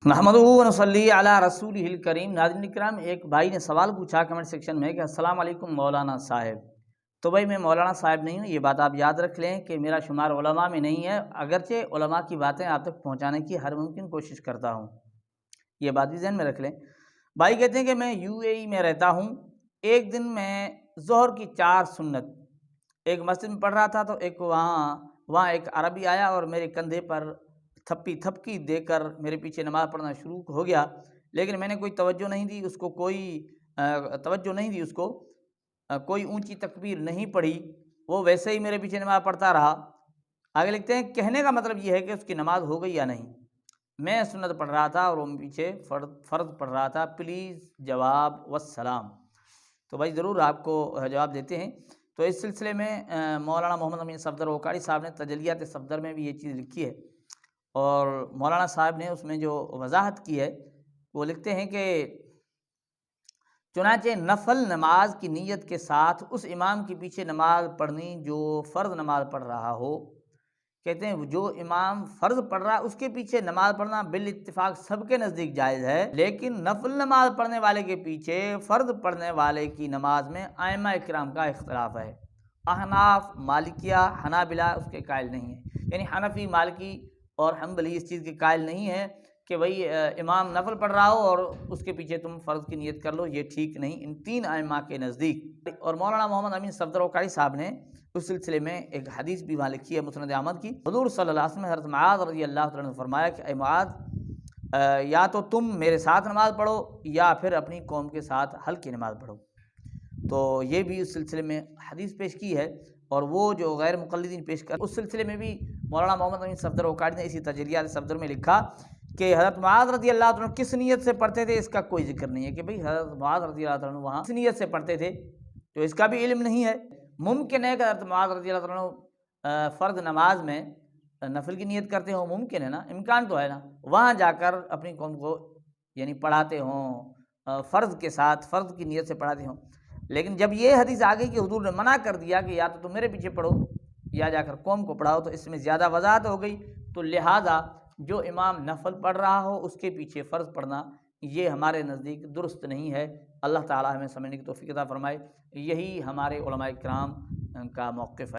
نحمدہ و نصلی علی رسولہ الکریم۔ ناظرین اکرام، ایک بھائی نے سوال پوچھا کمنٹ سیکشن میں کہ السلام علیکم مولانا صاحب۔ تو بھائی میں مولانا صاحب نہیں ہوں، یہ بات آپ یاد رکھ لیں کہ میرا شمار علماء میں نہیں ہے، اگرچہ علماء کی باتیں آپ تک پہنچانے کی ہر ممکن کوشش کرتا ہوں، یہ بات بھی ذہن میں رکھ لیں۔ بھائی کہتے ہیں کہ میں UAE میں رہتا ہوں، ایک دن میں ظہر کی 4 سنت ایک مسجد میں پڑھ رہا تھا، تو وہاں ایک عربی آیا اور میرے کندھے پر تھپکی دے کر میرے پیچھے نماز پڑھنا شروع ہو گیا، لیکن میں نے کوئی توجہ نہیں دی اس کو، کوئی اونچی تکبیر نہیں پڑھی، وہ ویسے ہی میرے پیچھے نماز پڑھتا رہا۔ آگے لکھتے ہیں کہنے کا مطلب یہ ہے کہ اس کی نماز ہو گئی یا نہیں۔ میں سنت پڑھ رہا تھا اور وہ پیچھے فرض پڑھ رہا تھا، پلیز جواب والسلام۔ تو بھائی ضرور آپ کو جواب دیتے ہیں۔ تو اس سلسلے میں مولانا محمد امین صفدر اوکاڑی صاحب نے تجلیات صفدر میں بھی یہ چیز لکھی ہے، اور مولانا صاحب نے اس میں جو وضاحت کی ہے وہ لکھتے ہیں کہ چنانچہ نفل نماز کی نیت کے ساتھ اس امام کے پیچھے نماز پڑھنی جو فرض نماز پڑھ رہا ہو، کہتے ہیں جو امام فرض پڑھ رہا ہے اس کے پیچھے نماز پڑھنا بالاتفاق سب کے نزدیک جائز ہے، لیکن نفل نماز پڑھنے والے کے پیچھے فرض پڑھنے والے کی نماز میں ائمہ کرام کا اختلاف ہے۔ احناف، مالکیہ، حنابلہ اس کے قائل نہیں ہیں، یعنی حنفی، مالکی اور حنبلی اس چیز کے قائل نہیں ہے کہ بھئی امام نفل پڑھ رہا ہو اور اس کے پیچھے تم فرض کی نیت کر لو، یہ ٹھیک نہیں ان 3 ائمہ کے نزدیک۔ اور مولانا محمد امین صفدر اوکاڑی صاحب نے اس سلسلے میں ایک حدیث بھی وہاں لکھی ہے مسند احمد کی۔ حضور صلی اللہ علیہ وسلم نے حضرت معاذ رضی اللہ عنہ نے فرمایا کہ اے معاذ، یا تو تم میرے ساتھ نماز پڑھو یا پھر اپنی قوم کے ساتھ ہلکی نماز پڑھو۔ تو یہ بھی اس سلسلے میں حدیث پیش کی ہے، اور وہ جو غیر مقلدین پیش کر اس سلسلے میں بھی مولانا محمد امین صفدر اوکاڑی نے اسی تجلیات صفدر میں لکھا کہ حضرت معاذ رضی اللہ عنہ کس نیت سے پڑھتے تھے اس کا کوئی ذکر نہیں ہے کہ بھئی حضرت معاذ رضی اللہ عنہ وہاں کس نیت سے پڑھتے تھے، تو اس کا بھی علم نہیں ہے۔ ممکن ہے کہ حضرت معاذ رضی اللہ عنہ فرض نماز میں نفل کی نیت کرتے ہوں، ممکن ہے نا، امکان تو ہے نا، وہاں جا کر اپنی قوم کو یعنی پڑھاتے ہوں، فرض کے ساتھ فرض کی نیت سے پڑھاتے ہوں۔ لیکن جب یہ حدیث آ گئی کہ حضور نے منع کر دیا کہ یا تو تم میرے پیچھے پڑھو یا جا کر قوم کو پڑھاؤ، تو اس میں زیادہ وضاحت ہو گئی، تو لہٰذا جو امام نفل پڑھ رہا ہو اس کے پیچھے فرض پڑھنا یہ ہمارے نزدیک درست نہیں ہے۔ اللہ تعالیٰ ہمیں سمجھنے کی توفیق عطا فرمائے۔ یہی ہمارے علماء کرام کا موقف ہے۔